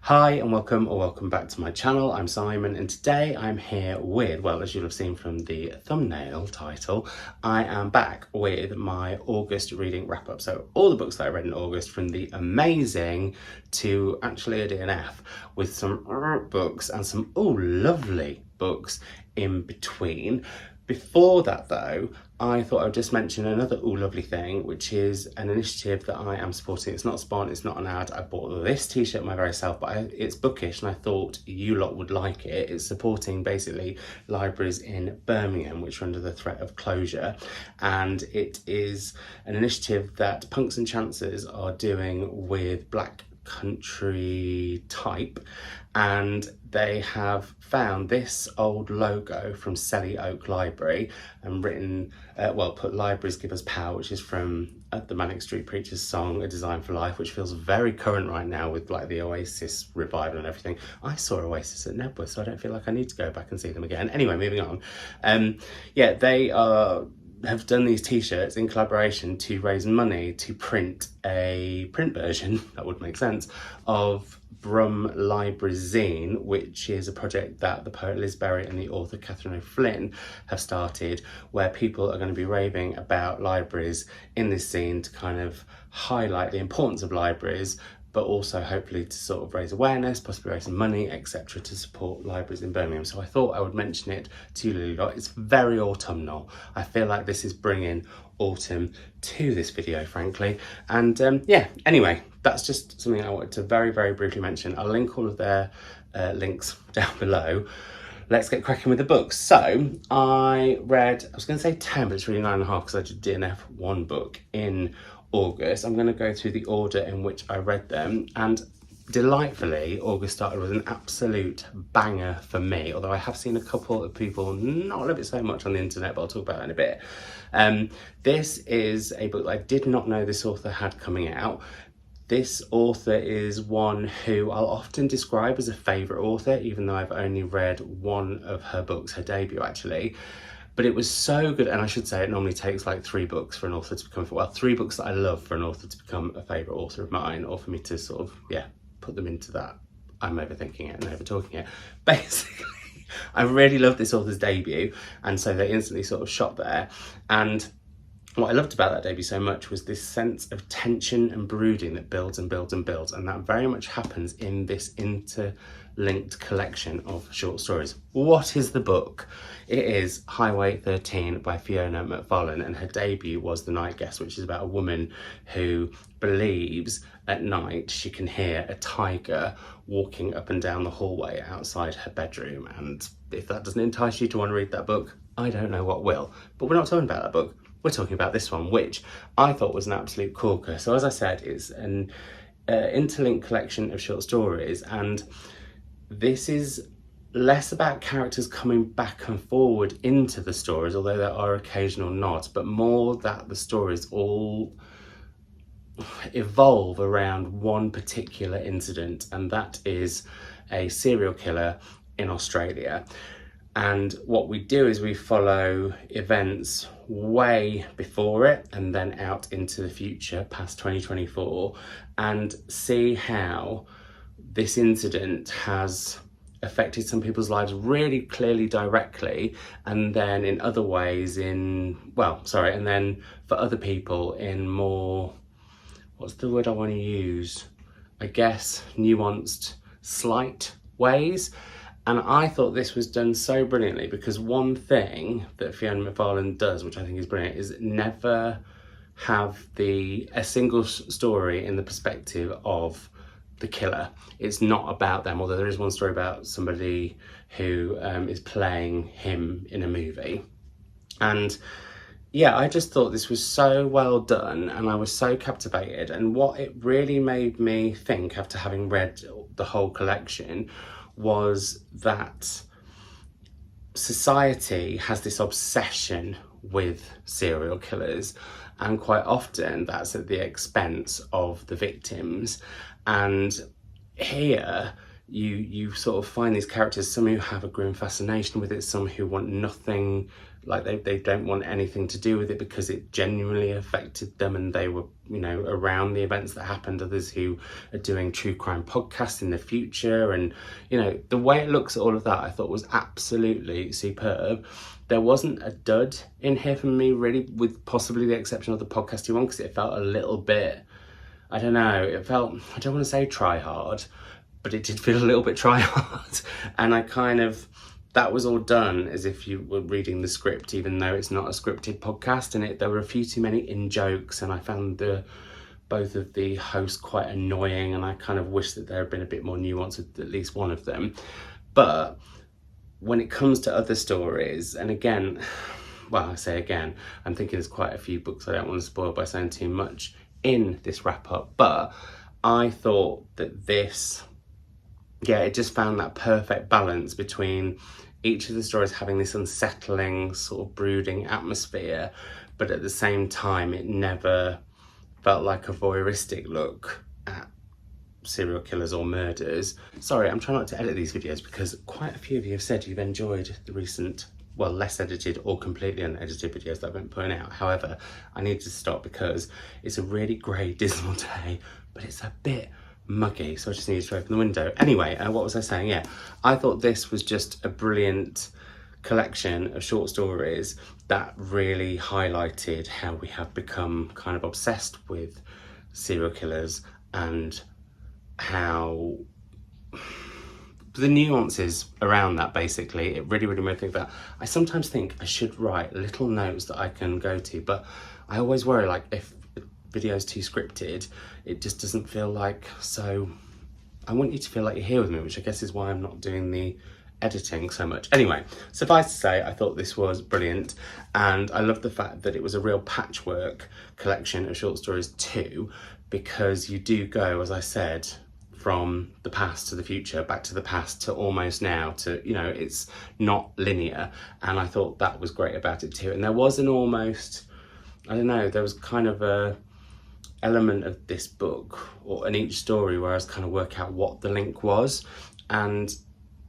Hi and welcome back to my channel. I'm Simon and today I'm here with, well, as you'll have seen from the thumbnail title, I am back with my August reading wrap up. So all the books that I read in August, from the amazing to actually a DNF, with some books and some lovely books in between. Before that though, I thought I would just mention another lovely thing, which is an initiative that I am supporting. It's not a spawn, it's not an ad. I bought this t-shirt my very self, but it's bookish and I thought you lot would like it. It's supporting basically libraries in Birmingham, which are under the threat of closure. And it is an initiative that Punks and Chances are doing with Black Country Type, and they have found this old logo from Selly Oak Library and written, put "Libraries Give Us Power," which is from the Manic Street Preachers song "A Design for Life," which feels very current right now with like the Oasis revival and everything. I saw Oasis at Nebworth, so I don't feel like I need to go back and see them again. Anyway, moving on. They have done these t-shirts in collaboration to raise money to print a print version, that would make sense, of Brum Library Zine, which is a project that the poet Liz Berry and the author Catherine O'Flynn have started, where people are going to be raving about libraries in this zine to kind of highlight the importance of libraries, but also hopefully to sort of raise awareness, possibly raise some money, etc., to support libraries in Birmingham. So I thought I would mention it to you lot. It's very autumnal. I feel like this is bringing autumn to this video, frankly. And anyway, that's just something I wanted to very, very briefly mention. I'll link all of their links down below. Let's get cracking with the books. So I read, I was going to say 10, but it's really 9.5 because I did DNF one book in August. I'm going to go through the order in which I read them, and delightfully August started with an absolute banger for me, although I have seen a couple of people not love it so much on the internet, but I'll talk about that in a bit. This is a book that I did not know this author had coming out. This author is one who I'll often describe as a favourite author, even though I've only read one of her books, her debut actually. But it was so good, and I should say it normally takes like 3 books for an author to become, 3 books that I love for an author to become a favourite author of mine, or for me to sort of, put them into that I'm overthinking it and overtalking it. Basically, I really loved this author's debut, and so they instantly sort of shot there. And what I loved about that debut so much was this sense of tension and brooding that builds and builds and builds, and that very much happens in this interlinked collection of short stories. What is the book? It is Highway 13 by Fiona McFarlane, and her debut was The Night Guest, which is about a woman who believes at night she can hear a tiger walking up and down the hallway outside her bedroom. And if that doesn't entice you to want to read that book, I don't know what will. But we're not talking about that book. We're talking about this one, which I thought was an absolute corker. So as I said, it's an interlinked collection of short stories, and this is less about characters coming back and forward into the stories, although there are occasional nods, but more that the stories all evolve around one particular incident, and that is a serial killer in Australia. And what we do is we follow events way before it and then out into the future, past 2024, and see how this incident has affected some people's lives really clearly, directly, and then in other ways and then for other people in more, what's the word I want to use? I guess nuanced, slight ways. And I thought this was done so brilliantly, because one thing that Fiona McFarlane does, which I think is brilliant, is never have a single story in the perspective of the killer. It's not about them, although there is one story about somebody who is playing him in a movie. And yeah, I just thought this was so well done, and I was so captivated. And what it really made me think, after having read the whole collection, was that society has this obsession with serial killers, and quite often that's at the expense of the victims. And here you sort of find these characters, some who have a grim fascination with it, some who want nothing like they don't want anything to do with it because it genuinely affected them and they were, you know, around the events that happened. Others who are doing true crime podcasts in the future, and you know, the way it looks at all of that I thought was absolutely superb. There wasn't a dud in here for me really, with possibly the exception of the podcasty one, because it felt a little bit, I don't know, it felt, I don't want to say try hard, but it did feel a little bit try hard. And I kind of, that was all done as if you were reading the script, even though it's not a scripted podcast. And there were a few too many in-jokes, and I found both of the hosts quite annoying, and I kind of wish that there had been a bit more nuance with at least one of them. But when it comes to other stories, and again, well, I say again, I'm thinking there's quite a few books I don't want to spoil by saying too much in this wrap up, but I thought that this, yeah, it just found that perfect balance between each of the stories having this unsettling sort of brooding atmosphere, but at the same time it never felt like a voyeuristic look at serial killers or murders. Sorry, I'm trying not to edit these videos because quite a few of you have said you've enjoyed the recent, well, less edited or completely unedited videos that I've been putting out. However, I need to stop because it's a really grey, dismal day, but it's a bit muggy, so I just needed to open the window. Anyway, what was I saying? Yeah, I thought this was just a brilliant collection of short stories that really highlighted how we have become kind of obsessed with serial killers and how the nuances around that, basically. It really made me think that I sometimes think I should write little notes that I can go to, but I always worry, like, if a video's too scripted, it just doesn't feel like, so I want you to feel like you're here with me, which I guess is why I'm not doing the editing so much. Anyway, suffice to say, I thought this was brilliant, and I love the fact that it was a real patchwork collection of short stories too, because you do go, as I said, from the past to the future, back to the past to almost now, to, you know, it's not linear, and I thought that was great about it too. And there was an almost, I don't know, there was kind of a element of this book or in each story where I was kind of work out what the link was. And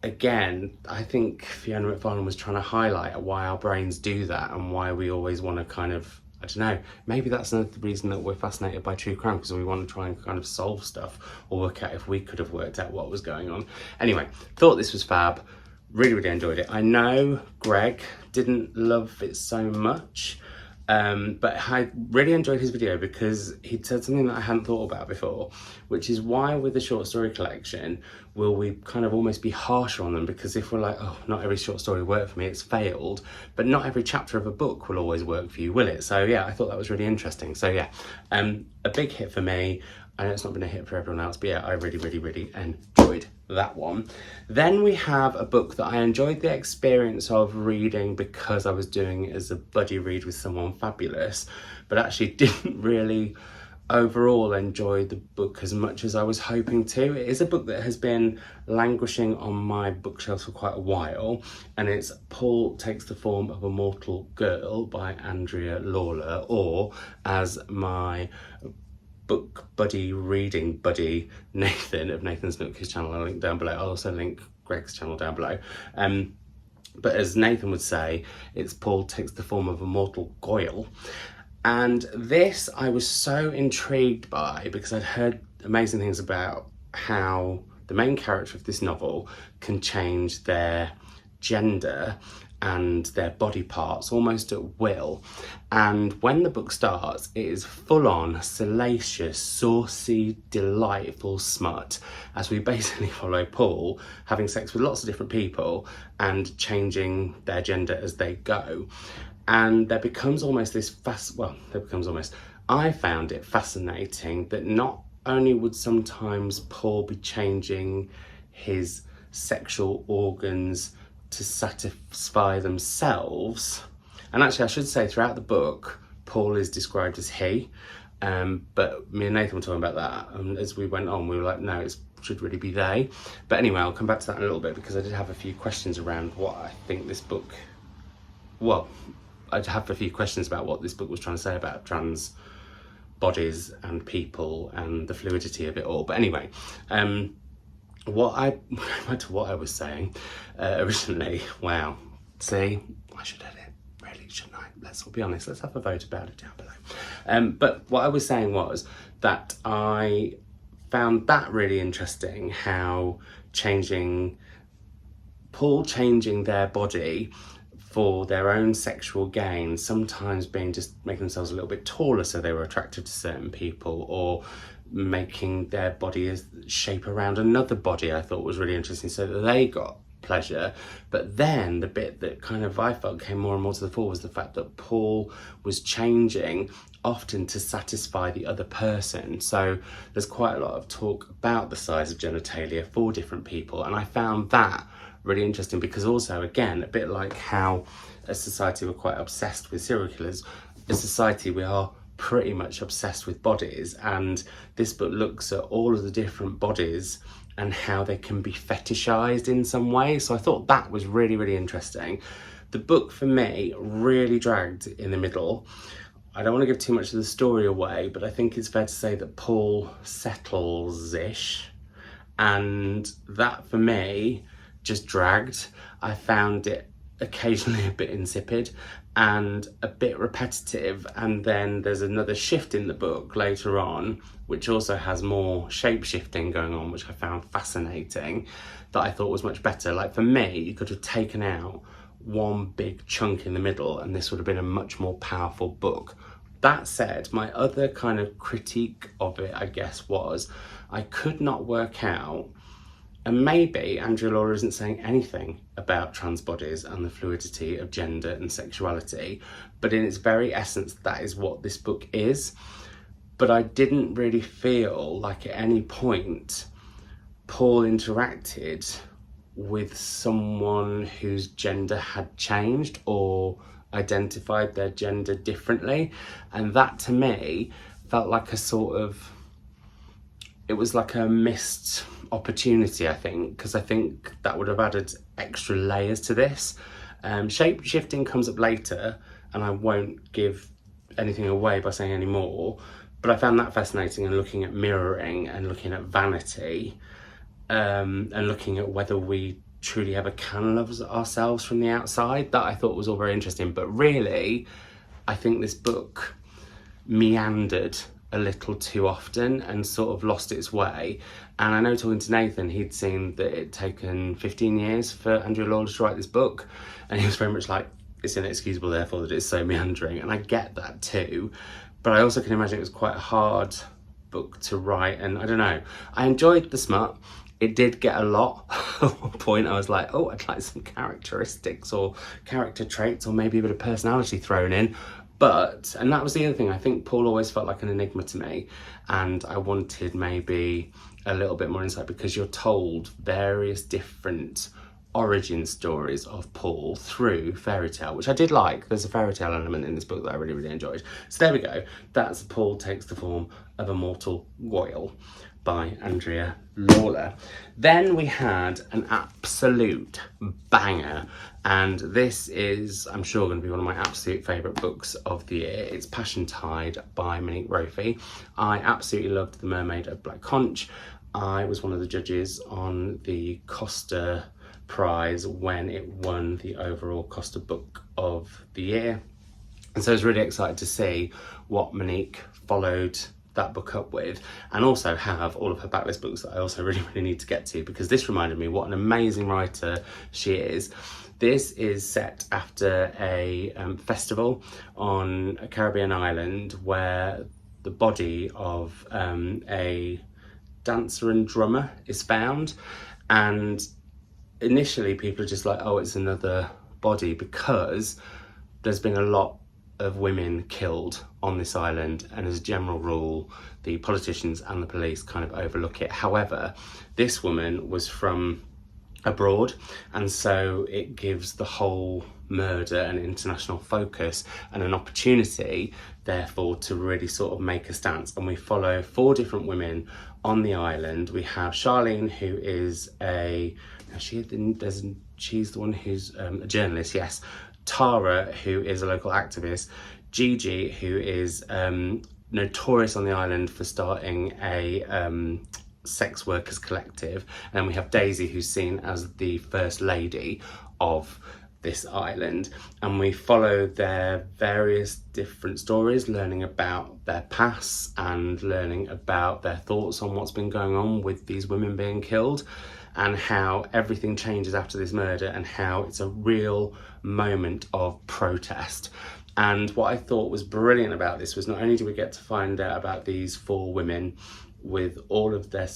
again, I think Fiona McFarlane was trying to highlight why our brains do that and why we always want to kind of, I don't know, maybe that's another reason that we're fascinated by true crime, because we want to try and kind of solve stuff or work out if we could have worked out what was going on. Anyway, thought this was fab, really enjoyed it. I know Greg didn't love it so much, but I really enjoyed his video because he'd said something that I hadn't thought about before, which is why with the short story collection will we kind of almost be harsher on them, because if we're like, oh, not every short story worked for me, it's failed, but not every chapter of a book will always work for you, will it? So yeah, I thought that was really interesting. So yeah, a big hit for me. I know it's not been a hit for everyone else, but yeah, I really enjoyed that one. Then we have a book that I enjoyed the experience of reading because I was doing it as a buddy read with someone fabulous, but actually didn't really overall enjoy the book as much as I was hoping to. It is a book that has been languishing on my bookshelves for quite a while, and it's Paul Takes the Form of a Mortal Girl by Andrea Lawlor, or as my book buddy, reading buddy, Nathan of Nathan's Nook, his channel I'll link down below. I'll also link Greg's channel down below. But as Nathan would say, it's Paul Takes the Form of a Mortal Goyle. And this I was so intrigued by because I'd heard amazing things about how the main character of this novel can change their gender and their body parts almost at will. And when the book starts, it is full-on salacious, saucy, delightful smut, as we basically follow Paul having sex with lots of different people and changing their gender as they go. And there becomes almost this I found it fascinating that not only would sometimes Paul be changing his sexual organs to satisfy themselves, and actually I should say throughout the book Paul is described as he, but me and Nathan were talking about that, and as we went on we were like, no, it should really be they. But anyway, I'll come back to that in a little bit because I did have a few questions around what I think this book, well, I'd have a feu questions about what this book was trying to say about trans bodies and people and the fluidity of it all. But anyway, what I was saying originally, wow, see, I should edit really, shouldn't I? Let's all be honest. Let's have a vote about it down below. But what I was saying was that I found that really interesting, how Paul changing their body for their own sexual gain, sometimes being just making themselves a little bit taller so they were attracted to certain people, or making their body shape around another body, I thought was really interesting, so that they got pleasure. But then the bit that kind of I felt came more and more to the fore was the fact that Paul was changing often to satisfy the other person. So there's quite a lot of talk about the size of genitalia for different people, and I found that really interesting, because also, again, a bit like how as society we're quite obsessed with serial killers, as society we are pretty much obsessed with bodies, and this book looks at all of the different bodies and how they can be fetishized in some way. So I thought that was really, really interesting. The book for me really dragged in the middle. I don't want to give too much of the story away, but I think it's fair to say that Paul settles-ish, and that for me just dragged. I found it occasionally a bit insipid and a bit repetitive, and then there's another shift in the book later on which also has more shape-shifting going on, which I found fascinating, that I thought was much better. Like, for me, you could have taken out one big chunk in the middle and this would have been a much more powerful book. That said, my other kind of critique of it, I guess, was I could not work out, and maybe Andrea Lawlor isn't saying anything about trans bodies and the fluidity of gender and sexuality, but in its very essence, that is what this book is. But I didn't really feel like at any point Paul interacted with someone whose gender had changed or identified their gender differently. And that to me felt like it was like a missed opportunity, I think, because I think that would have added extra layers to this. Shape shifting comes up later, and I won't give anything away by saying any more, but I found that fascinating, and looking at mirroring and looking at vanity, and looking at whether we truly ever can love ourselves from the outside, that I thought was all very interesting. But really, I think this book meandered a little too often and sort of lost its way. And I know, talking to Nathan, he'd seen that it'd taken 15 years for Andrea Lawlor to write this book, and he was very much like, it's inexcusable therefore that it's so meandering, and I get that too. But I also can imagine it was quite a hard book to write, and I don't know, I enjoyed the smut. It did get a lot. At one point I was like, oh, I'd like some characteristics or character traits or maybe a bit of personality thrown in. But, and that was the other thing, I think Paul always felt like an enigma to me, and I wanted maybe a little bit more insight, because you're told various different origin stories of Paul through fairy tale, which I did like. There's a fairy tale element in this book that I really, really enjoyed. So there we go. That's Paul Takes the Form of a Mortal Goyle by Andrea Lawlor. Then we had an absolute banger, and this is, I'm sure, going to be one of my absolute favourite books of the year. It's Passiontide by Monique Roffey. I absolutely loved The Mermaid of Black Conch. I was one of the judges on the Costa Prize when it won the overall Costa Book of the Year. And so I was really excited to see what Monique followed that book up with, and also have all of her backlist books that I also really, really need to get to, because this reminded me what an amazing writer she is. This is set after a festival on a Caribbean island where the body of a dancer and drummer is found, and initially people are just like, oh, it's another body, because there's been a lot of women killed on this island, and as a general rule the politicians and the police kind of overlook it. However, this woman was from abroad, and so it gives the whole murder an international focus and an opportunity therefore to really sort of make a stance. And we follow 4 different women on the island. We have Charlene, who is she's the one who's a journalist, yes. Tara, who is a local activist. Gigi, who is notorious on the island for starting a sex workers collective. And we have Daisy, who's seen as the first lady of this island, and we follow their various different stories, learning about their pasts and learning about their thoughts on what's been going on with these women being killed, and how everything changes after this murder, and how it's a real moment of protest. And what I thought was brilliant about this was not only do we get to find out about these 4 women with all of their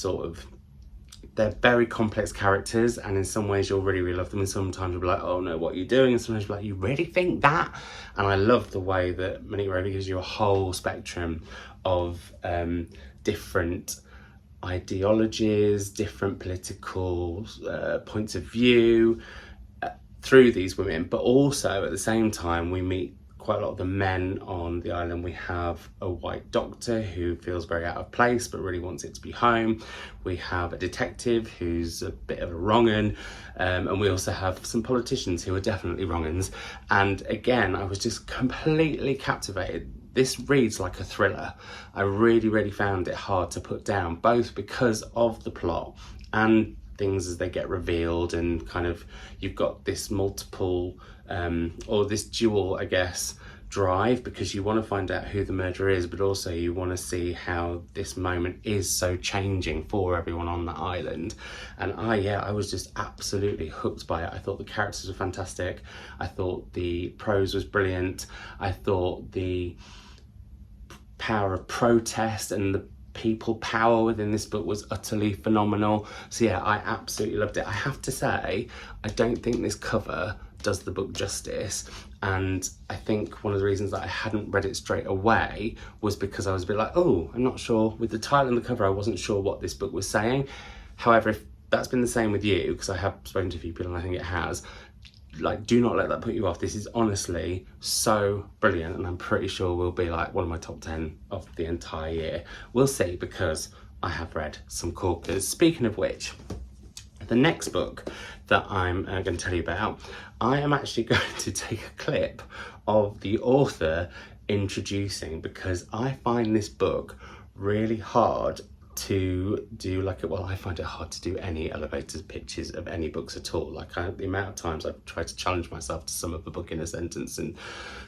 they're very complex characters, and in some ways you'll really, really love them, and sometimes you'll be like, oh no, what are you doing? And sometimes you'll be like, you really think that? And I love the way that Monique gives you a whole spectrum of different ideologies, different political points of view through these women, but also at the same time we meet quite a lot of the men on the island. We have a white doctor who feels very out of place but really wants it to be home. We have a detective who's a bit of a wrong-un, and we also have some politicians who are definitely wrong-uns. And again, I was just completely captivated. This reads like a thriller. I really, really found it hard to put down, both because of the plot and things as they get revealed, and kind of you've got this multiple or this dual, I guess, drive, because you want to find out who the murderer is, but also you want to see how this moment is so changing for everyone on the island. And I was just absolutely hooked by it. I thought the characters were fantastic. I thought the prose was brilliant. I thought the power of protest and the people power within this book was utterly phenomenal. So yeah, I absolutely loved it. I have to say, I don't think this cover does the book justice, and I think one of the reasons that I hadn't read it straight away was because I was a bit like, oh, I'm not sure, with the title and the cover I wasn't sure what this book was saying. However, if that's been the same with you, because I have spoken to a few people and I think it has, like, do not let that put you off. This is honestly so brilliant, and I'm pretty sure will be like one of my top 10 of the entire year. We'll see, because I have read some corkers. Speaking of which, the next book that I'm going to tell you about, I am actually going to take a clip of the author introducing, because I find this book really hard to do. I find it hard to do any elevator pitches of any books at all. The amount of times I've tried to challenge myself to sum up a book in a sentence and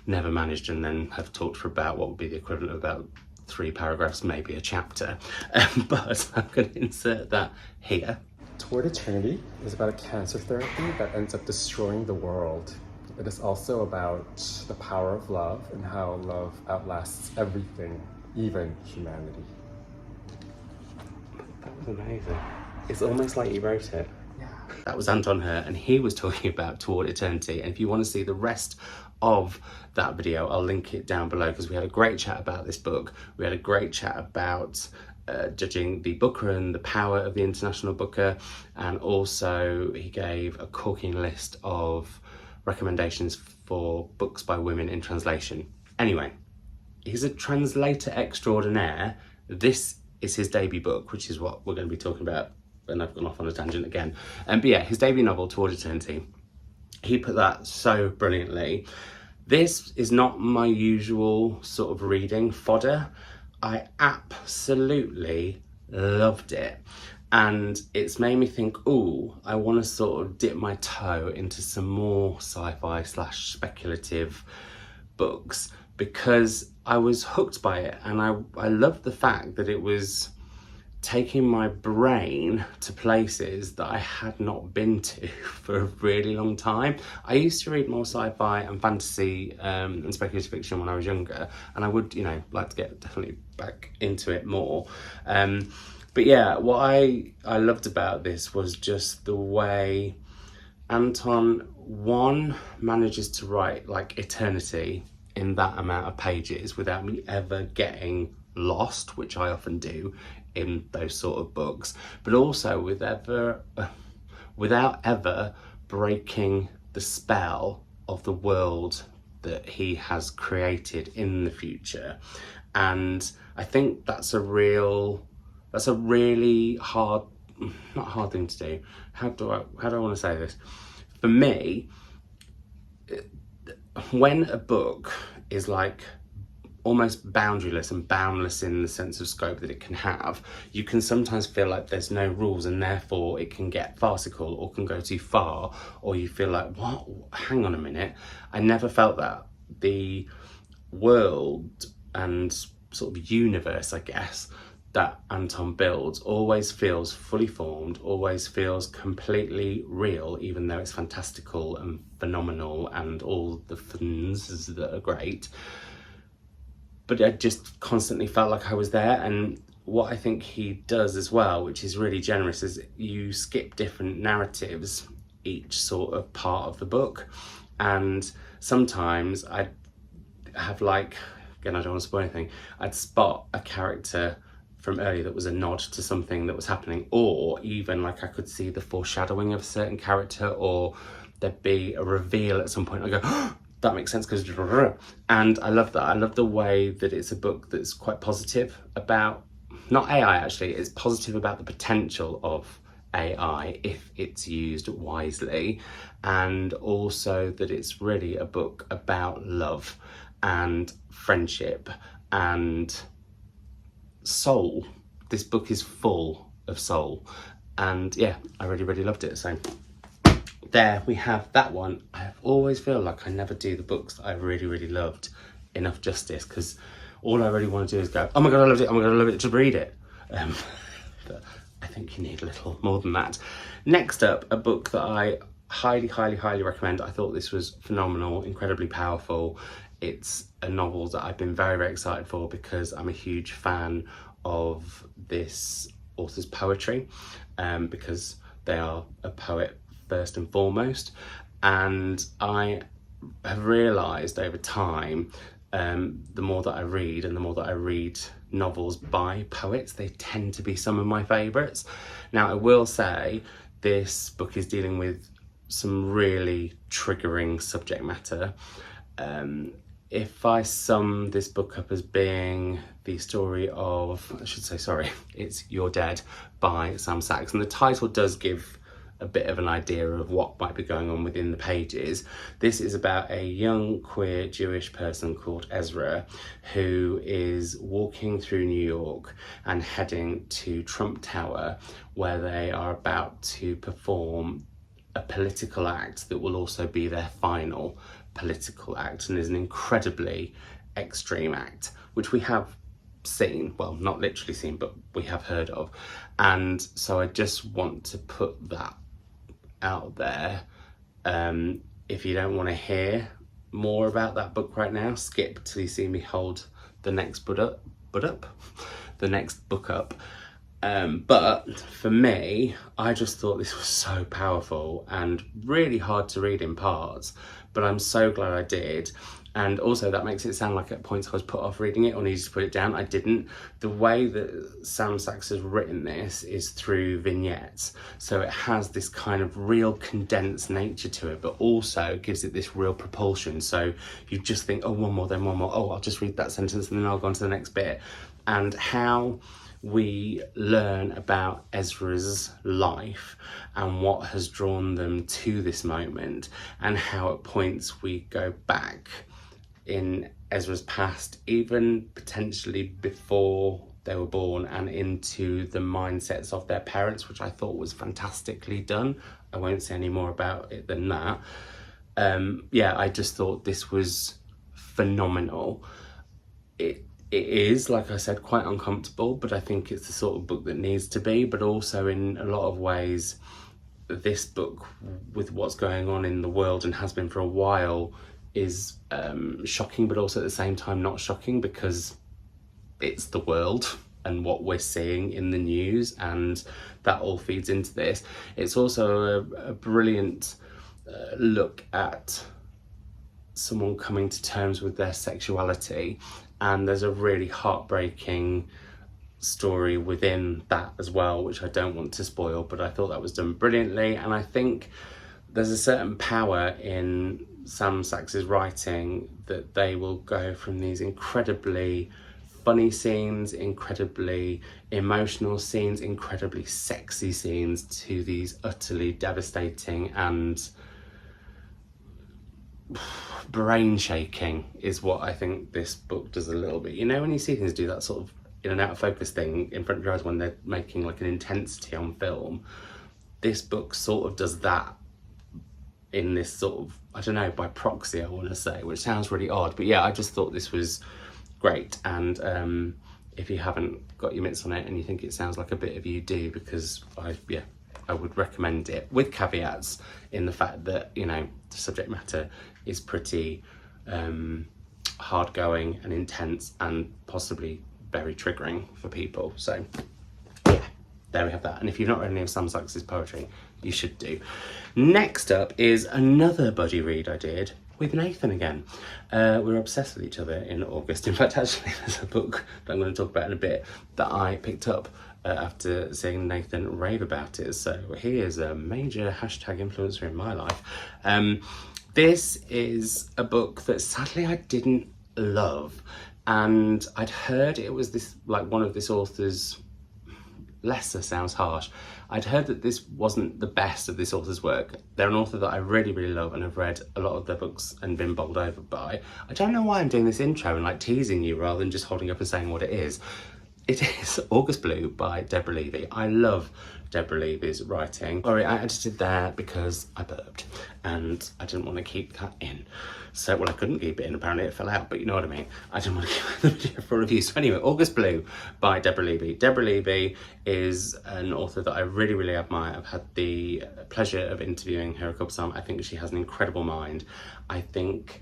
never managed, and then have talked for about what would be the equivalent of about 3 paragraphs, maybe a chapter. But I'm going to insert that here. Toward Eternity is about a cancer therapy that ends up destroying the world. It is also about the power of love and how love outlasts everything, even humanity. That was amazing. It's almost like you wrote it. Yeah. That was Anton and he was talking about Toward Eternity. And if you want to see the rest of that video, I'll link it down below, because we had a great chat about this book. We had a great chat about judging the Booker and the power of the International Booker, and also he gave a corking list of recommendations for books by women in translation. Anyway, he's a translator extraordinaire. This is his debut book, which is what we're going to be talking about, and I've gone off on a tangent again. But yeah, his debut novel, Toward Eternity, he put that so brilliantly. This is not my usual sort of reading fodder. I absolutely loved it, and it's made me think, ooh, I want to sort of dip my toe into some more sci-fi / speculative books, because I was hooked by it, and I loved the fact that it was taking my brain to places that I had not been to for a really long time. I used to read more sci-fi and fantasy and speculative fiction when I was younger, and I would, like to get definitely back into it more. But yeah, what I loved about this was just the way Anton, one, manages to write like eternity in that amount of pages without me ever getting lost, which I often do in those sort of books, but also without ever breaking the spell of the world that he has created in the future. And I think that's a really not hard thing to do. How do I want to say this? For me, when a book is like almost boundaryless and boundless in the sense of scope that it can have, you can sometimes feel like there's no rules and therefore it can get farcical or can go too far, or you feel like, what, hang on a minute. I never felt that. The world and sort of universe, I guess, that Anton builds always feels fully formed, always feels completely real, even though it's fantastical and phenomenal and all the things that are great. But I just constantly felt like I was there. And what I think he does as well, which is really generous, is you skip different narratives each sort of part of the book. And sometimes I'd have like, again, I don't want to spoil anything, I'd spot a character from earlier that was a nod to something that was happening, or even like I could see the foreshadowing of a certain character, or there'd be a reveal at some point. I go, oh, that makes sense, because, and I love that. I love the way that it's a book that's quite positive about, not AI actually, it's positive about the potential of AI if it's used wisely, and also that it's really a book about love and friendship and soul. This book is full of soul, and yeah, I really loved it. So there we have that one. I always feel like I never do the books that I really loved enough justice, because all I really want to do is go, oh my god, I loved it, oh my god, I love it, to read it. But I think you need a little more than that. Next up, a book that I highly recommend. I thought this was phenomenal, incredibly powerful. It's a novel that I've been very excited for, because I'm a huge fan of this author's poetry, because they are a poet first and foremost. And I have realised over time, the more that I read and the more that I read novels by poets, they tend to be some of my favourites. Now, I will say this book is dealing with some really triggering subject matter. If I sum this book up as being the story of, I should say, sorry, it's You're Dead by Sam Sax, and the title does give a bit of an idea of what might be going on within the pages. This is about a young queer Jewish person called Ezra, who is walking through New York and heading to Trump Tower, where they are about to perform a political act that will also be their final political act, and is an incredibly extreme act, which we have seen, well, not literally seen, but we have heard of. And so I just want to put that out there. If you don't want to hear more about that book right now, skip till you see me hold the next book up. But for me, I just thought this was so powerful and really hard to read in parts, but I'm so glad I did. And also that makes it sound like at points I was put off reading it or needed to put it down. I didn't. The way that Sam Sax has written this is through vignettes. So it has this kind of real condensed nature to it, but also gives it this real propulsion. So you just think, oh, one more, then one more. Oh, I'll just read that sentence and then I'll go on to the next bit. And how we learn about Ezra's life and what has drawn them to this moment, and how at points we go back in Ezra's past, even potentially before they were born, and into the mindsets of their parents, which I thought was fantastically done. I won't say any more about it than that. Yeah, I just thought this was phenomenal. It is, like I said, quite uncomfortable, but I think it's the sort of book that needs to be. But also in a lot of ways, this book, with what's going on in the world and has been for a while, is shocking, but also at the same time not shocking, because it's the world and what we're seeing in the news, and that all feeds into this. It's also a brilliant look at someone coming to terms with their sexuality, and there's a really heartbreaking story within that as well, which I don't want to spoil, but I thought that was done brilliantly. And I think there's a certain power in Sam Sax's writing, that they will go from these incredibly funny scenes, incredibly emotional scenes, incredibly sexy scenes, to these utterly devastating and brain shaking is what I think this book does a little bit. You know, when you see things do that sort of in and out of focus thing in front of your eyes when they're making like an intensity on film, this book sort of does that in this sort of, I don't know, by proxy I want to say, which sounds really odd, but yeah, I just thought this was great. And if you haven't got your mitts on it and you think it sounds like a bit of you, do, because I would recommend it, with caveats in the fact that, you know, the subject matter is pretty hard going and intense and possibly very triggering for people. So yeah, there we have that. And if you've not read any of Sam Sax's poetry, you should do. Next up is another buddy read I did with Nathan again. We were obsessed with each other in August. In fact, actually, there's a book that I'm going to talk about in a bit that I picked up after seeing Nathan rave about it. So he is a major hashtag influencer in my life. This is a book that sadly I didn't love. And I'd heard it was this, like, one of this author's, lesser sounds harsh, I'd heard that this wasn't the best of this author's work. They're an author that I really, really love and have read a lot of their books and been bowled over by. I don't know why I'm doing this intro and like teasing you rather than just holding up and saying what it is. It is August Blue by Deborah Levy. I love Deborah Levy's writing. Sorry, I edited there because I burped and I didn't want to keep that in. So, well, I couldn't keep it in, apparently it fell out, but you know what I mean. I didn't want to keep the video for review. So anyway, August Blue by Deborah Levy. Deborah Levy is an author that I really, really admire. I've had the pleasure of interviewing her a couple of times. I think she has an incredible mind. I think,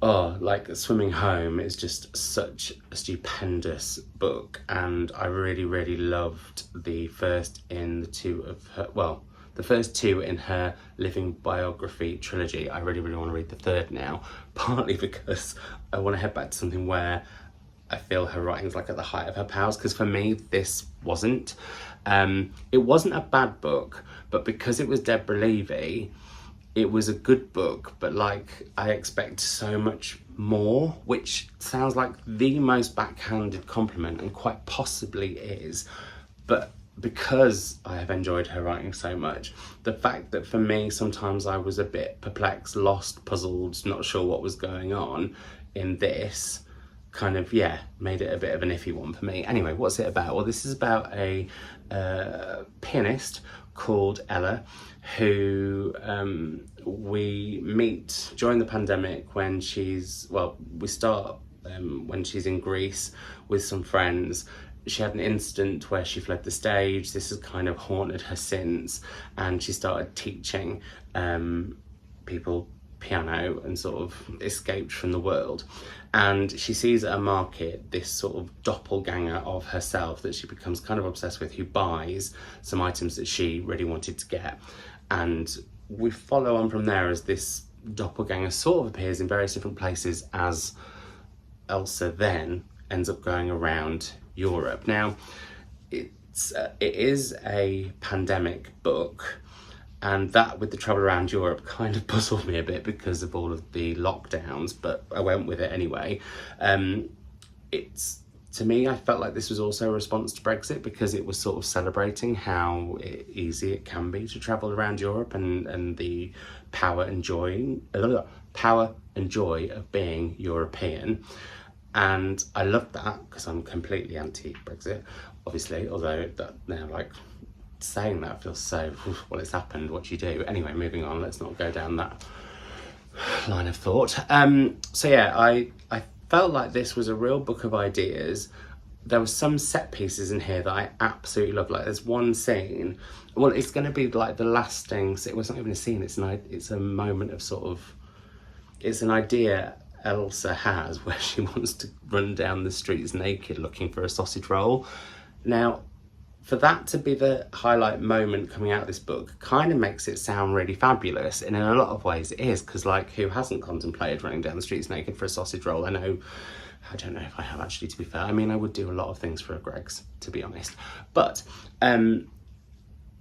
like Swimming Home is just such a stupendous book, and I really, really loved the first in the two of her, well, the first two in her living biography trilogy. I really, really want to read the third now, partly because I want to head back to something where I feel her writing's like at the height of her powers, because for me, this wasn't. It wasn't a bad book, but because it was Deborah Levy, it was a good book, but like I expect so much more, which sounds like the most backhanded compliment and quite possibly is. But because I have enjoyed her writing so much, the fact that for me sometimes I was a bit perplexed, lost, puzzled, not sure what was going on in this, kind of, yeah, made it a bit of an iffy one for me. Anyway, what's it about? Well, this is about a pianist called Ella, who we meet during the pandemic when she's, well, we start when she's in Greece with some friends. She had an incident where she fled the stage. This has kind of haunted her since, and she started teaching people piano and sort of escaped from the world. And she sees at a market this sort of doppelganger of herself that she becomes kind of obsessed with, who buys some items that she really wanted to get. And we follow on from there as this doppelganger sort of appears in various different places as Elsa then ends up going around Europe. Now, it is a pandemic book, and that with the travel around Europe kind of puzzled me a bit because of all of the lockdowns, but I went with it anyway. To me, I felt like this was also a response to Brexit, because it was sort of celebrating how easy it can be to travel around Europe and the power and joy of being European. And I loved that because I'm completely anti-Brexit, obviously, although that now, like, saying that feels so, well, it's happened, what do you do? Anyway, moving on, let's not go down that line of thought. So yeah, I felt like this was a real book of ideas. There were some set pieces in here that I absolutely love. Like, there's one scene, well, it's going to be like the lasting, it was not even a scene, it's a moment of sort of, it's an idea Elsa has where she wants to run down the streets naked looking for a sausage roll. Now, for that to be the highlight moment coming out of this book kind of makes it sound really fabulous, and in a lot of ways it is, because like, who hasn't contemplated running down the streets naked for a sausage roll? I don't know if I have, actually, to be fair. I mean, I would do a lot of things for a Greggs, to be honest. But and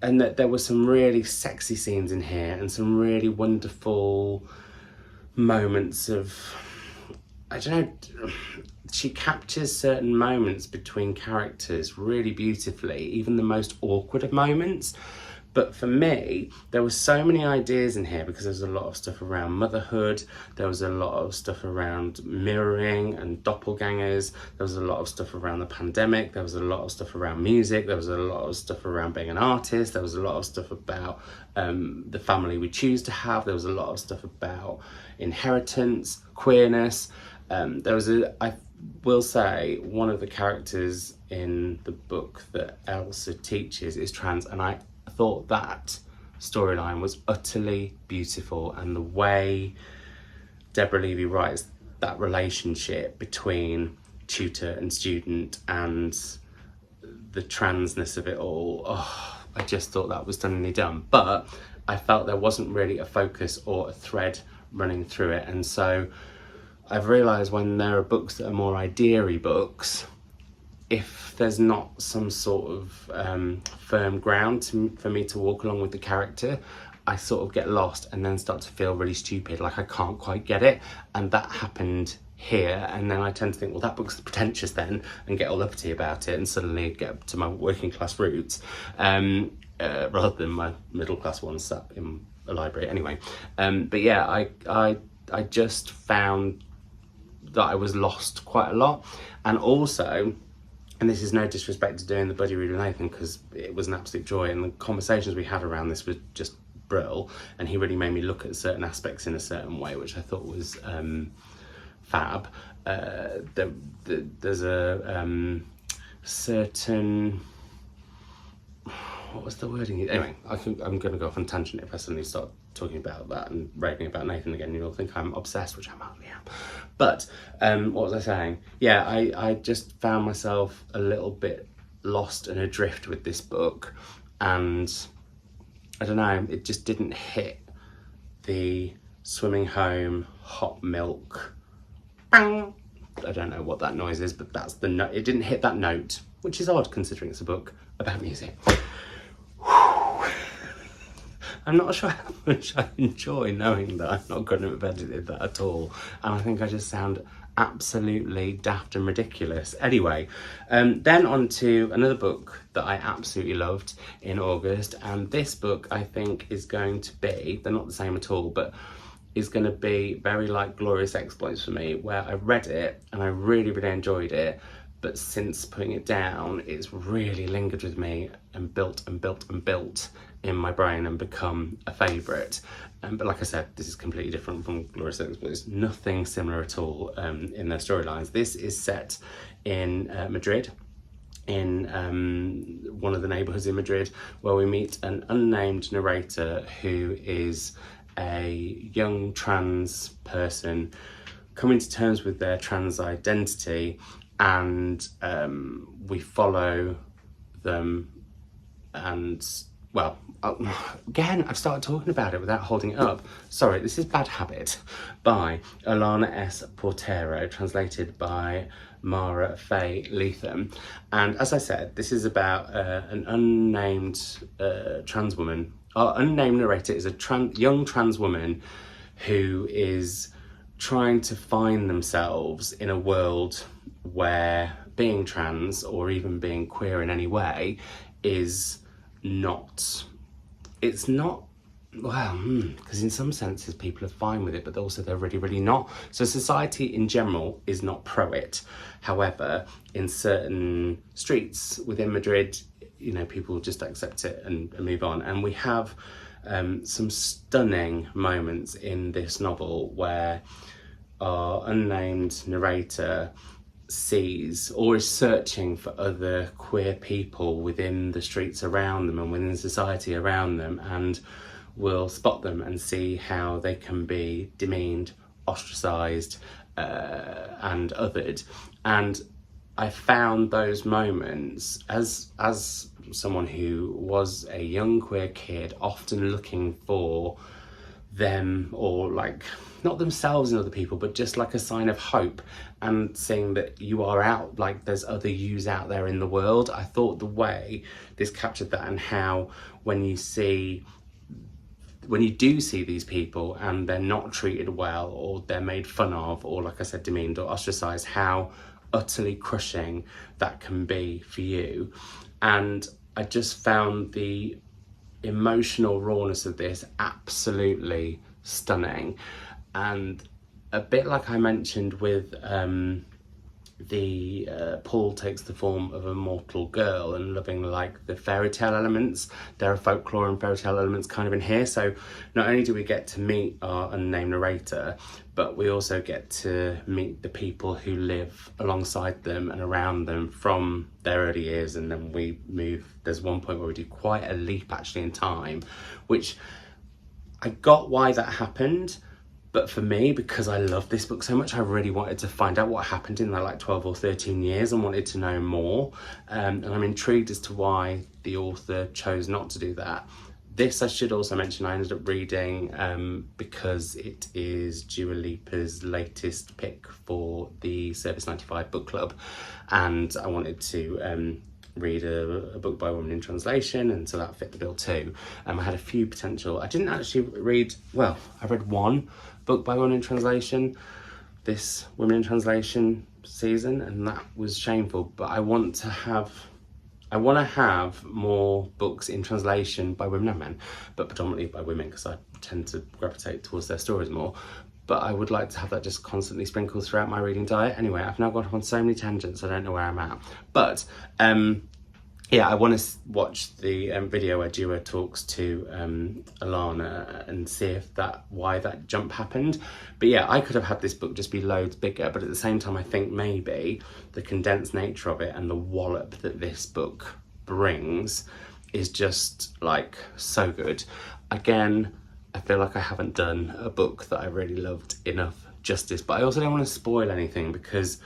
that there were some really sexy scenes in here and some really wonderful moments of, I don't know, she captures certain moments between characters really beautifully, even the most awkward of moments, But for me, there were so many ideas in here because there's a lot of stuff around motherhood, there was a lot of stuff around mirroring and doppelgangers, there was a lot of stuff around the pandemic, there was a lot of stuff around music, there was a lot of stuff around being an artist, there was a lot of stuff about the family we choose to have, there was a lot of stuff about inheritance, queerness. I will say one of the characters in the book that Elsa teaches is trans, and I thought that storyline was utterly beautiful, and the way Deborah Levy writes that relationship between tutor and student and the transness of it all, I just thought that was stunningly done. But I felt there wasn't really a focus or a thread running through it, and so I've realised when there are books that are more idea-y books, if there's not some sort of firm ground for me to walk along with the character, I sort of get lost and then start to feel really stupid, like I can't quite get it. And that happened here, and then I tend to think, well, that book's pretentious then, and get all uppity about it and suddenly get to my working class roots, rather than my middle class ones sat in a library anyway. But yeah, I just found that I was lost quite a lot. And also, and this is no disrespect to doing the buddy read with Nathan, because it was an absolute joy, and the conversations we had around this were just brittle, and he really made me look at certain aspects in a certain way, which I thought was fab. There's a certain, what was the wording? Anyway, I'm going to go off on a tangent if I suddenly start talking about that and raving about Nathan again. You'll think I'm obsessed, which I hardly am. But what was I saying? Yeah, I just found myself a little bit lost and adrift with this book, and I don't know, it just didn't hit the swimming home, hot milk, bang. I don't know what that noise is, but that's the note. It didn't hit that note, which is odd considering it's a book about music. I'm not sure how much I enjoy knowing that I'm not going to have edited that at all, and I think I just sound absolutely daft and ridiculous. Anyway, then on to another book that I absolutely loved in August, and this book I think is going to be, they're not the same at all, but is going to be very like Glorious Exploits for me, where I read it and I really, really enjoyed it, but since putting it down, it's really lingered with me and built and built and built in my brain and become a favourite. But like I said, this is completely different from Glorious Exploits. Nothing similar at all in their storylines. This is set in Madrid, in one of the neighbourhoods in Madrid, where we meet an unnamed narrator who is a young trans person coming to terms with their trans identity, and we follow them. And well, again, I've started talking about it without holding it up. Sorry, this is Bad Habit by Alana S. Portero, translated by Mara Faye Lethem. And as I said, this is about an unnamed trans woman. Our unnamed narrator is a young trans woman who is trying to find themselves in a world where being trans, or even being queer in any way, is not, it's not, well, because in some senses people are fine with it, but also they're really, really not. So society in general is not pro it. However, in certain streets within Madrid, you know, people just accept it and move on. And we have some stunning moments in this novel where our unnamed narrator sees or is searching for other queer people within the streets around them and within society around them, and will spot them and see how they can be demeaned, ostracised, and othered. And I found those moments, as someone who was a young queer kid, often looking for them, or like not themselves and other people, but just like a sign of hope, and seeing that you are out, like there's other yous out there in the world. I thought the way this captured that, and how when you do see these people and they're not treated well, or they're made fun of, or like I said, demeaned or ostracised, how utterly crushing that can be for you. And I just found the emotional rawness of this, absolutely stunning. And a bit like I mentioned with Paul takes the form of a mortal girl and loving like the fairy tale elements, there are folklore and fairy tale elements kind of in here. So not only do we get to meet our unnamed narrator, but we also get to meet the people who live alongside them and around them from their early years. And then we move, there's one point where we do quite a leap actually in time, which I got why that happened. But for me, because I love this book so much, I really wanted to find out what happened in the like 12 or 13 years and wanted to know more. And I'm intrigued as to why the author chose not to do that. This, I should also mention, I ended up reading because it is Dua Lipa's latest pick for the Service 95 book club. And I wanted to read a book by a woman in translation, and so that fit the bill too. I had a few potential. I didn't actually read, well, I read one book by women in translation this women in translation season, and that was shameful. But I want to have more books in translation by women and men, but predominantly by women because I tend to gravitate towards their stories more. But I would like to have that just constantly sprinkled throughout my reading diet. Anyway, I've now gone on so many tangents, I don't know where I'm at. But yeah, I want to watch the video where Dua talks to Alana and see if why that jump happened. But yeah, I could have had this book just be loads bigger, but at the same time, I think maybe the condensed nature of it and the wallop that this book brings is just like so good. Again, I feel like I haven't done a book that I really loved enough justice, but I also don't want to spoil anything because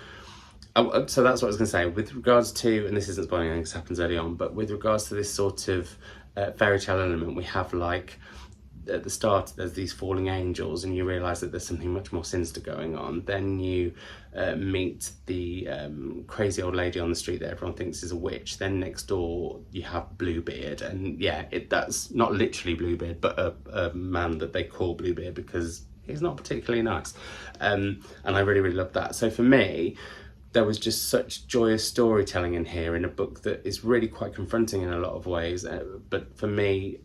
so that's what I was going to say with regards to, and this isn't spoiling anything because it happens early on, but with regards to this sort of fairy tale element, we have like at the start there's these falling angels and you realise that there's something much more sinister going on. Then you meet the crazy old lady on the street that everyone thinks is a witch. Then next door you have Bluebeard, and yeah, that's not literally Bluebeard, but a man that they call Bluebeard because he's not particularly nice. And I really, really love that. So for me, there was just such joyous storytelling in here in a book that is really quite confronting in a lot of ways. But for me,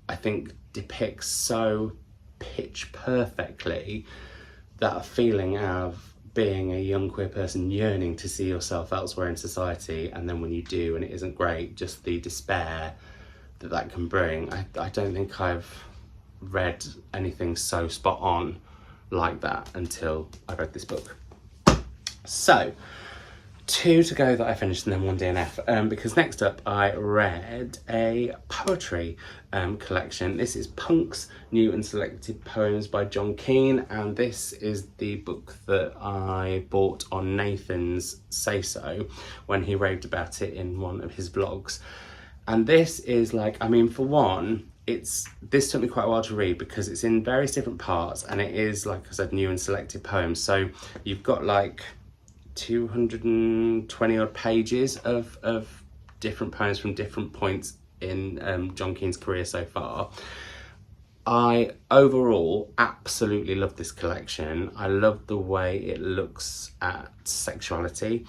I think depicts so pitch perfectly that feeling of being a young queer person yearning to see yourself elsewhere in society, and then when you do and it isn't great, just the despair that can bring. I don't think I've read anything so spot on like that until I read this book. So, 2 to go that I finished and then 1 DNF, because next up I read a poetry collection. This is Punk's New and Selected Poems by John Keene, and this is the book that I bought on Nathan's Say So when he raved about it in one of his vlogs. And this is like, I mean, for one, this took me quite a while to read because it's in various different parts, and it is, like I said, new and selected poems. So you've got like 220 odd pages of different poems from different points in John Keene's career so far. I overall absolutely love this collection. I love the way it looks at sexuality,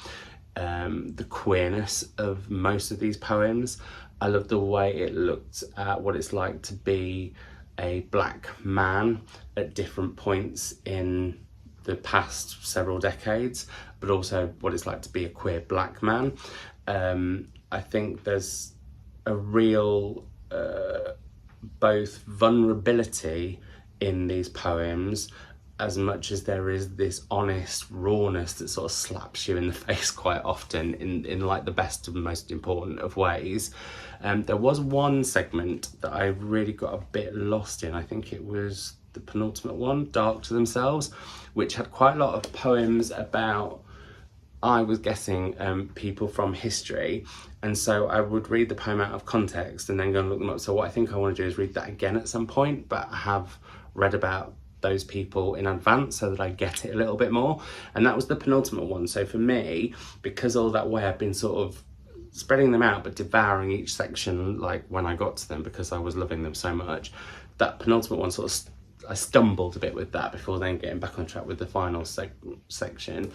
the queerness of most of these poems. I love the way it looked at what it's like to be a black man at different points in the past several decades, but also what it's like to be a queer black man. I think there's a real both vulnerability in these poems as much as there is this honest rawness that sort of slaps you in the face quite often in like the best and most important of ways. There was one segment that I really got a bit lost in. I think it was the penultimate one, Dark to Themselves, which had quite a lot of poems about, I was guessing, people from history. And so I would read the poem out of context and then go and look them up. So what I think I want to do is read that again at some point, but I have read about those people in advance so that I get it a little bit more. And that was the penultimate one. So for me, because all that way I've been sort of spreading them out but devouring each section like when I got to them because I was loving them so much, that penultimate one sort of I stumbled a bit with that before then getting back on track with the final section.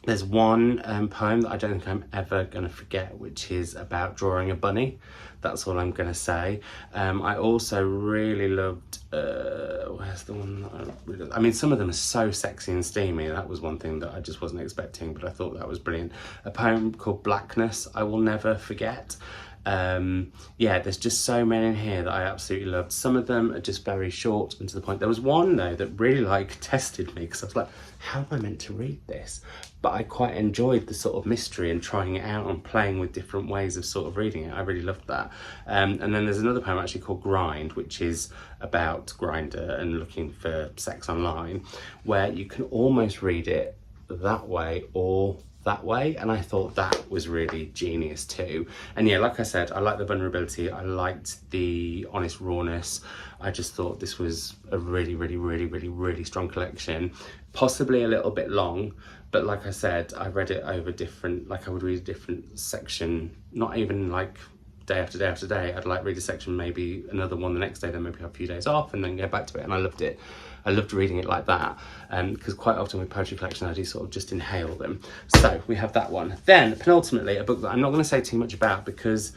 There's one poem that I don't think I'm ever going to forget, which is about drawing a bunny. That's all I'm going to say. I also really loved, where's the one that I really loved? I mean, some of them are so sexy and steamy. That was one thing that I just wasn't expecting, but I thought that was brilliant. A poem called Blackness, I will never forget. Yeah, there's just so many in here that I absolutely loved. Some of them are just very short and to the point. There was one though that really like tested me, because I was like, how am I meant to read this? But I quite enjoyed the sort of mystery and trying it out and playing with different ways of sort of reading it. I really loved that. And then there's another poem actually called Grind, which is about Grindr and looking for sex online, where you can almost read it that way or that way, and I thought that was really genius too. And yeah, like I said, I liked the vulnerability, I liked the honest rawness. I just thought this was a really, really, really, really, really strong collection. Possibly a little bit long, but like I said, I read it over different, like I would read a different section, not even like day after day after day. I'd like read a section, maybe another one the next day, then maybe have a few days off and then go back to it, and I loved it. I loved reading it like that, because quite often with poetry collection I do sort of just inhale them. So we have that one. Then penultimately, a book that I'm not going to say too much about, because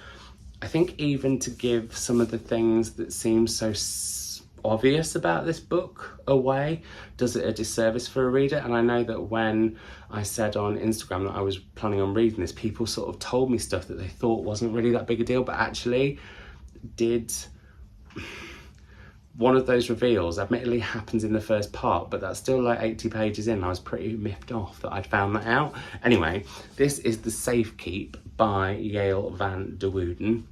I think even to give some of the things that seem so obvious about this book away does it a disservice for a reader. And I know that when I said on Instagram that I was planning on reading this, people sort of told me stuff that they thought wasn't really that big a deal, but actually did. One of those reveals admittedly happens in the first part, but that's still like 80 pages in. I was pretty miffed off that I'd found that out. Anyway, this is The Safekeep by Yael van der Wouden.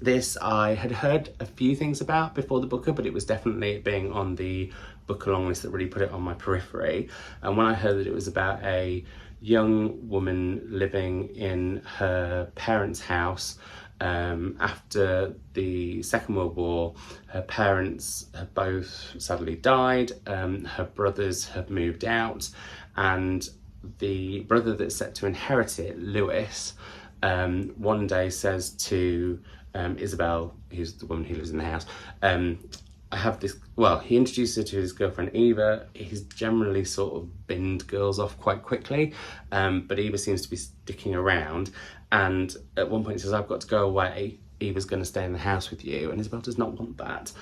This I had heard a few things about before the booker, but it was definitely being on the book along list that really put it on my periphery. And when I heard that it was about a young woman living in her parents' house, after the Second World War, her parents have both sadly died, her brothers have moved out, and the brother that's set to inherit it, Lewis, one day says to Isabel, who's the woman who lives in the house, I have this, well, he introduces her to his girlfriend Eva. He's generally sort of binned girls off quite quickly, but Eva seems to be sticking around, and at one point he says, I've got to go away, Eva's going to stay in the house with you, and Isabel does not want that,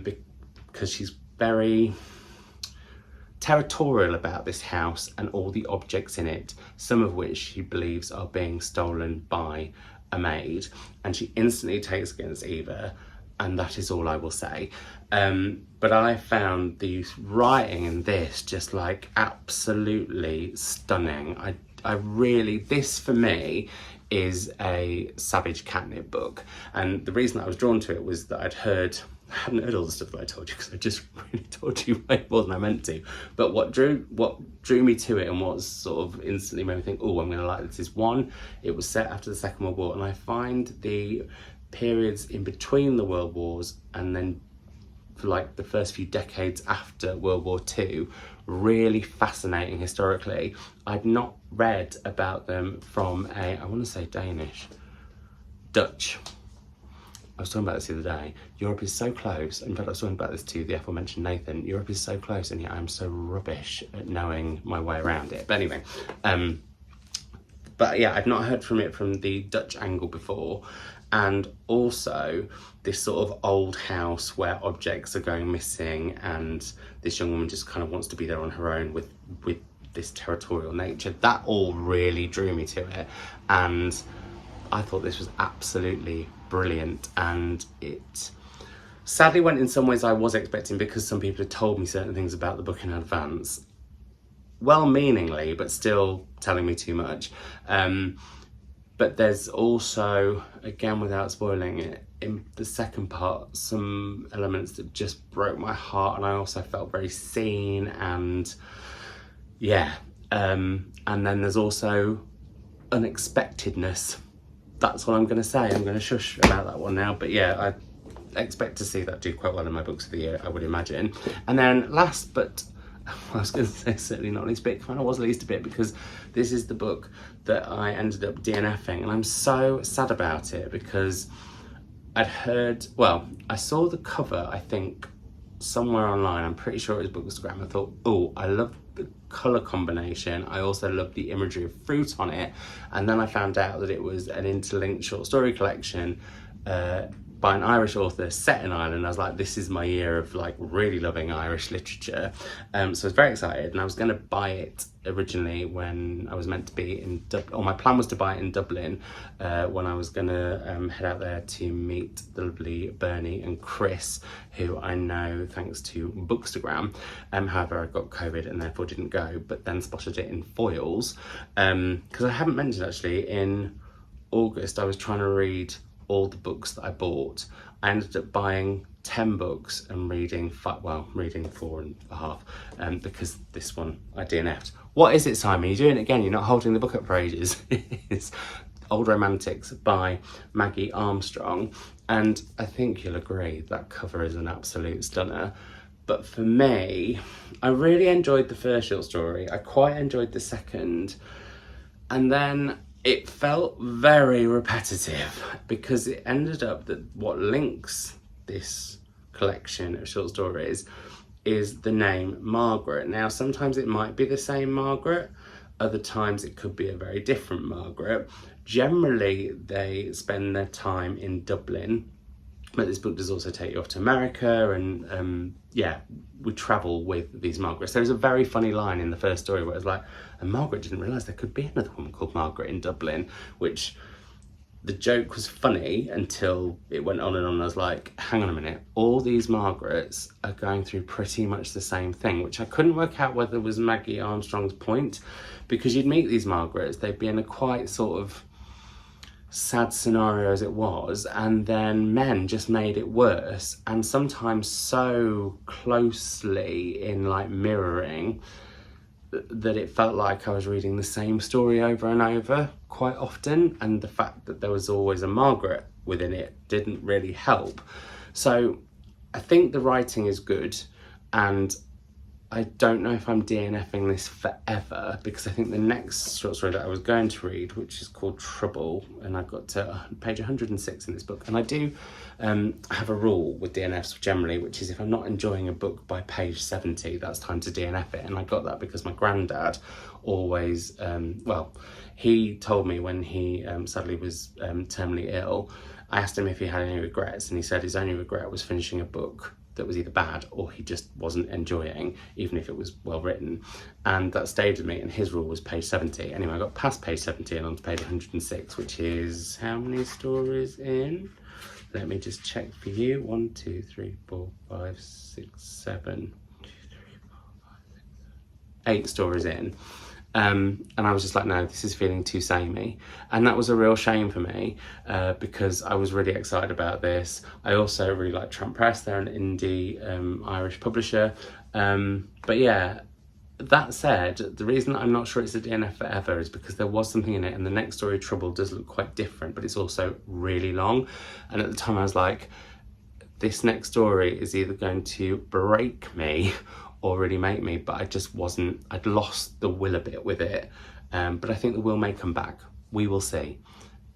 because she's very territorial about this house and all the objects in it, some of which she believes are being stolen by a maid, and she instantly takes against Eva, and that is all I will say. But I found the writing in this just like absolutely stunning. I really, this for me is a savage catnip book, and the reason I was drawn to it was that I hadn't heard all the stuff that I told you, because I just really told you way more than I meant to. But what drew me to it, and what sort of instantly made me think, oh, I'm going to like this, is one, it was set after the Second World War, and I find the periods in between the World Wars and then for like the first few decades after World War II really fascinating historically. I'd not read about them from I want to say Dutch. I was talking about this the other day. Europe is so close. In fact, I was talking about this to the aforementioned Nathan. Europe is so close, and yet I'm so rubbish at knowing my way around it. But anyway, but yeah, I'd not heard from it from the Dutch angle before. And also this sort of old house where objects are going missing, and this young woman just kind of wants to be there on her own with this territorial nature. That all really drew me to it, and I thought this was absolutely brilliant. And it sadly went in some ways I was expecting, because some people had told me certain things about the book in advance, well-meaningly, but still telling me too much. But there's also, again without spoiling it, in the second part, some elements that just broke my heart, and I also felt very seen, and yeah. And then there's also unexpectedness. That's what I'm going to say. I'm going to shush about that one now, but yeah, I expect to see that do quite well in my books of the year, I would imagine. And then last, but I was going to say certainly not least bit, kind of was least a bit, because this is the book that I ended up DNFing, and I'm so sad about it, because I'd heard, well, I saw the cover, I think, somewhere online. I'm pretty sure it was Bookstagram. I thought, oh, I love the colour combination. I also loved the imagery of fruit on it. And then I found out that it was an interlinked short story collection by an Irish author set in Ireland. I was like, this is my year of like really loving Irish literature. So I was very excited, and I was going to buy it originally when I was meant to be in Dublin, or my plan was to buy it in Dublin when I was going to head out there to meet the lovely Bernie and Chris, who I know thanks to Bookstagram. However, I got COVID and therefore didn't go, but then spotted it in Foyles. Because I haven't mentioned actually, in August I was trying to read all the books that I bought. I ended up buying 10 books and reading 4.5 because this one I DNF'd. What is it, Simon? You're doing it again. You're not holding the book up for ages. It's Old Romantics by Maggie Armstrong, and I think you'll agree that cover is an absolute stunner. But for me, I really enjoyed the first short story. I quite enjoyed the second, and then it felt very repetitive because it ended up that what links this collection of short stories is the name Margaret. Now, sometimes it might be the same Margaret, other times it could be a very different Margaret. Generally, they spend their time in Dublin, but this book does also take you off to America, and yeah, we travel with these Margarets. There's a very funny line in the first story where it's like, and Margaret didn't realise there could be another woman called Margaret in Dublin, which the joke was funny until it went on and on. I was like, hang on a minute, all these Margarets are going through pretty much the same thing, which I couldn't work out whether it was Maggie Armstrong's point, because you'd meet these Margarets, they'd be in a quite sort of sad scenario as it was, and then men just made it worse, and sometimes so closely in like mirroring that it felt like I was reading the same story over and over quite often, and the fact that there was always a Margaret within it didn't really help. So I think the writing is good, and I don't know if I'm DNFing this forever, because I think the next short story that I was going to read, which is called Trouble, and I got to page 106 in this book, and I do have a rule with DNFs generally, which is if I'm not enjoying a book by page 70, that's time to DNF it. And I got that because my granddad always, well, he told me when he sadly was terminally ill, I asked him if he had any regrets, and he said his only regret was finishing a book that was either bad or he just wasn't enjoying, even if it was well written. And that stayed with me, and his rule was page 70. Anyway, I got past page 70 and on to page 106, which is how many stories in? Let me just check for you. 1, 2, 3, 4, 5, 6, 7, 8 stories in. And I was just like, no, this is feeling too samey. And that was a real shame for me because I was really excited about this. I also really like Trump Press. They're an indie Irish publisher. But yeah, that said, the reason I'm not sure it's a DNF forever is because there was something in it, and the next story, Trouble, does look quite different, but it's also really long. And at the time I was like, this next story is either going to break me or really make me, but I just wasn't, I'd lost the will a bit with it. But I think the will may come back. We will see.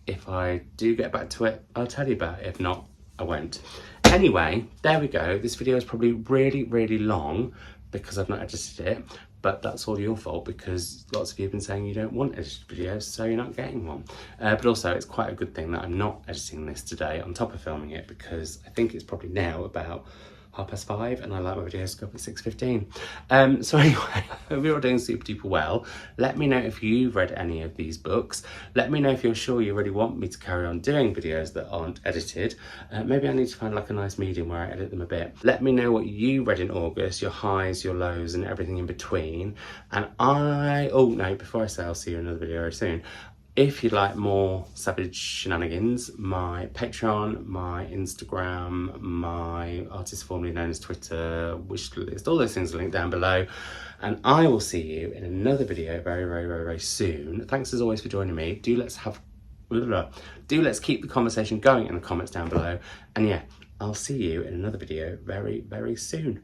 If I do get back to it, I'll tell you about it. If not, I won't. Anyway, there we go. This video is probably really, really long because I've not edited it, but that's all your fault because lots of you have been saying you don't want edited videos, so you're not getting one. But also it's quite a good thing that I'm not editing this today on top of filming it, because I think it's probably now about 5:30 and I like my videos to go up at 6:15. So anyway, I hope you're all doing super duper well. Let me know if you've read any of these books. Let me know if you're sure you really want me to carry on doing videos that aren't edited. Maybe I need to find like a nice medium where I edit them a bit. Let me know what you read in August, your highs, your lows and everything in between. And oh no, before I say I'll see you in another video very soon, if you'd like more savage shenanigans, my Patreon, my Instagram, my artist formerly known as Twitter, wish list, all those things are linked down below. And I will see you in another video very, very, very, very soon. Thanks as always for joining me. Do let's keep the conversation going in the comments down below. And yeah, I'll see you in another video very, very soon.